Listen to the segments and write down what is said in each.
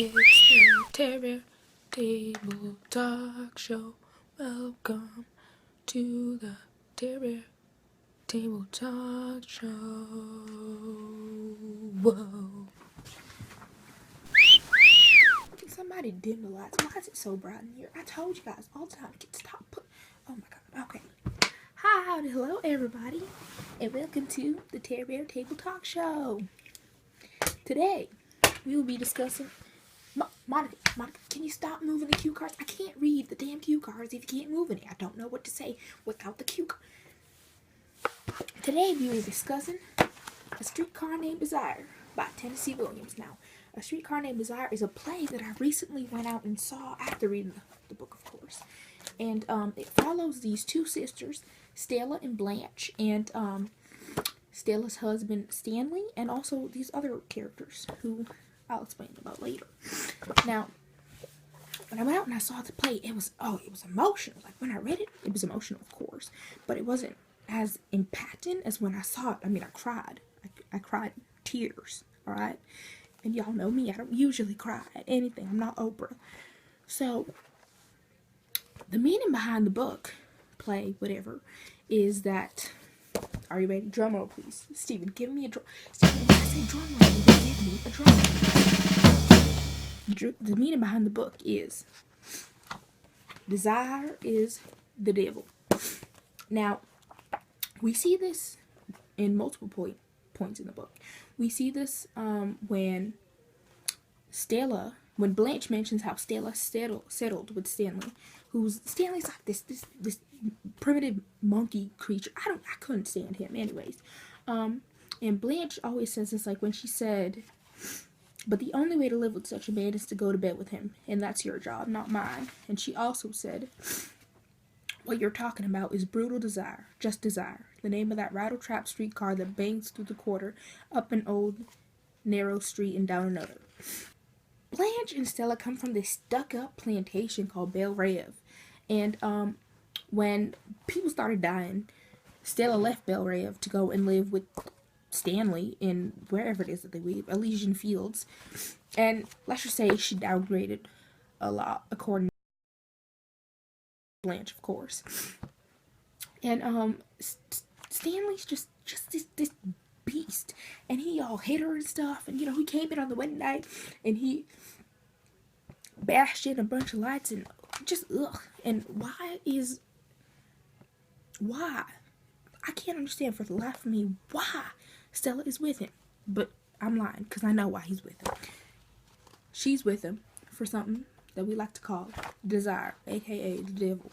It's the Tarebear Table Talk Show. Welcome to the Tarebear Table Talk Show. Whoa. Can somebody dim the lights? Why is it so bright in here? I told you guys all the time. Stop. Oh my god. Okay. Hi, howdy, hello everybody, and welcome to the Tarebear Table Talk Show. Today, we will be discussing... Monica, can you stop moving the cue cards? I can't read the damn cue cards if you can't move any. I don't know what to say without the cue card. Today, we will be discussing A Streetcar Named Desire by Tenesse Williams. Now, A Streetcar Named Desire is a play that I recently went out and saw after reading the book, of course. And it follows these two sisters, Stella and Blanche, and Stella's husband, Stanley, and also these other characters who I'll explain about later. Now, when I went out and I saw the play, it was emotional. Like, when I read it, it was emotional, of course. But it wasn't as impacting as when I saw it. I mean, I cried. I cried tears, alright? And y'all know me, I don't usually cry at anything. I'm not Oprah. So, the meaning behind the book, play, whatever, is that... Are you ready? Drum roll, please. Steven, give me a drum. Steven, when I say drum roll, you give me a drum roll. The meaning behind the book is desire is the devil. Now, we see this in multiple points in the book. We see this when Blanche mentions how Stella settled with Stanley, Stanley's like this primitive monkey creature. I couldn't stand him anyways. And Blanche always says this, like when she said, but the only way to live with such a man is to go to bed with him, and that's your job, not mine. And she also said, what you're talking about is brutal desire, just desire, the name of that rattle-trap streetcar that bangs through the quarter, up an old narrow street and down another. Blanche and Stella come from this stuck-up plantation called Belle Reve, and when people started dying, Stella left Belle Reve to go and live with Stanley in wherever it is that they live, Elysian Fields, and let's just say she downgraded a lot, according to Blanche, of course. And Stanley's just this beast, and he all hit her and stuff, and he came in on the wedding night and he bashed in a bunch of lights and just ugh. And why I can't understand for the life of me why Stella is with him, but I'm lying because I know why he's with him. She's with him for something that we like to call desire, aka the devil.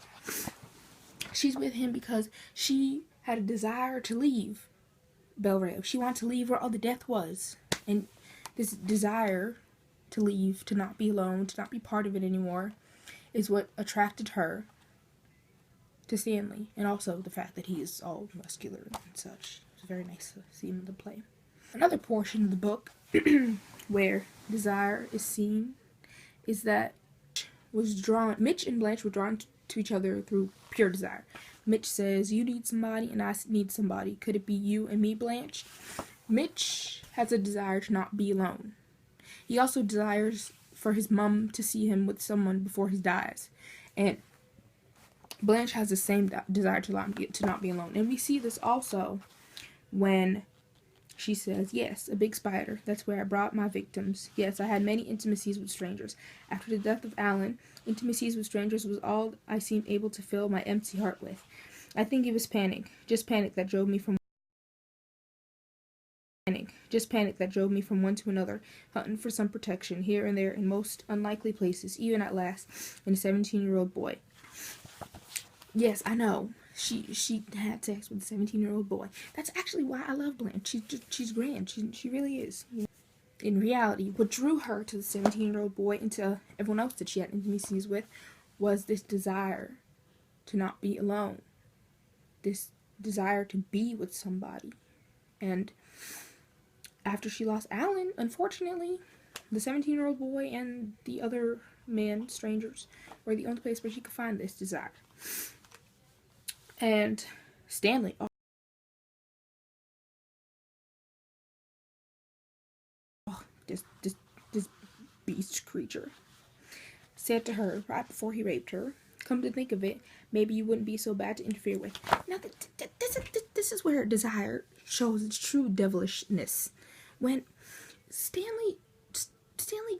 She's with him because she had a desire to leave Belle Reve. She wanted to leave where all the death was, and this desire to leave, to not be alone, to not be part of it anymore, is what attracted her to Stanley, and also the fact that he is all muscular and such. It's very nice to see him in the play. Another portion of the book where desire is seen is that Mitch and Blanche were drawn to each other through pure desire. Mitch says, you need somebody and I need somebody. Could it be you and me, Blanche? Mitch has a desire to not be alone. He also desires for his mom to see him with someone before he dies. And Blanche has the same desire to not be alone. And we see this also when she says, yes, a big spider. That's where I brought my victims. Yes, I had many intimacies with strangers. After the death of Alan, intimacies with strangers was all I seemed able to fill my empty heart with. I think it was panic. Just panic that drove me from one to another, hunting for some protection here and there in most unlikely places, even at last, in a 17-year-old boy. Yes, I know. She had sex with a 17-year-old boy. That's actually why I love Blanche. She's grand. She really is. In reality, what drew her to the 17-year-old boy and to everyone else that she had intimacies with was this desire to not be alone. This desire to be with somebody. And after she lost Alan, unfortunately, the 17-year-old boy and the other men, strangers, were the only place where she could find this desire. And Stanley, just beast creature, said to her right before he raped her, "Come to think of it, maybe you wouldn't be so bad to interfere with." Now, this is where Desire shows its true devilishness. When Stanley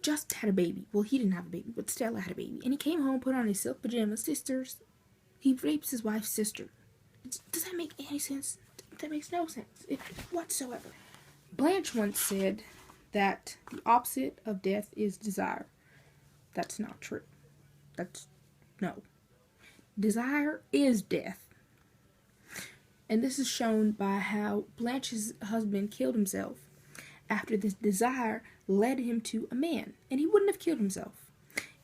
just had a baby. Well, he didn't have a baby, but Stella had a baby. And he came home, put on his silk pajamas, he rapes his wife's sister. Does that make any sense? That makes no sense whatsoever. Blanche once said that the opposite of death is desire. That's not true. No. Desire is death. And this is shown by how Blanche's husband killed himself after this desire led him to a man. And he wouldn't have killed himself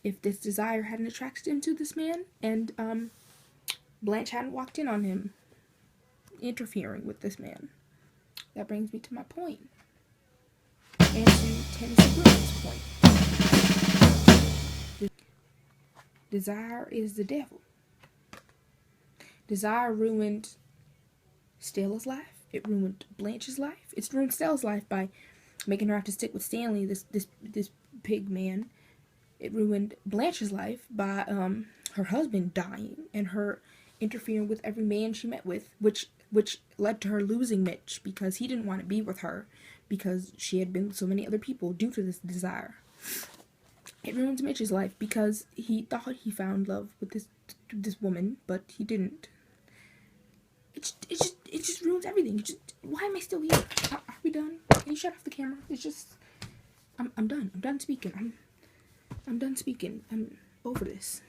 if this desire hadn't attracted him to this man and Blanche hadn't walked in on him interfering with this man. That brings me to my point. And to Tenesse Williams' point. Desire is the devil. Desire ruined Stella's life. It ruined Blanche's life. It's ruined Stella's life by making her have to stick with Stanley, this pig man. It ruined Blanche's life by her husband dying and her interfering with every man she met with, which led to her losing Mitch because he didn't want to be with her because she had been with so many other people due to this desire. It ruins Mitch's life because he thought he found love with this woman, but he didn't. It just ruins everything. Why am I still here? Are we done? Can you shut off the camera? It's just, I'm done. I'm done speaking. I'm done speaking. I'm over this.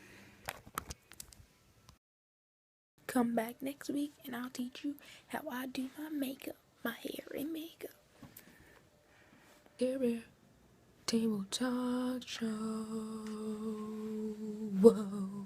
Come back next week and I'll teach you how I do my makeup, my hair and makeup. Tarebear Table Talk Show. Whoa.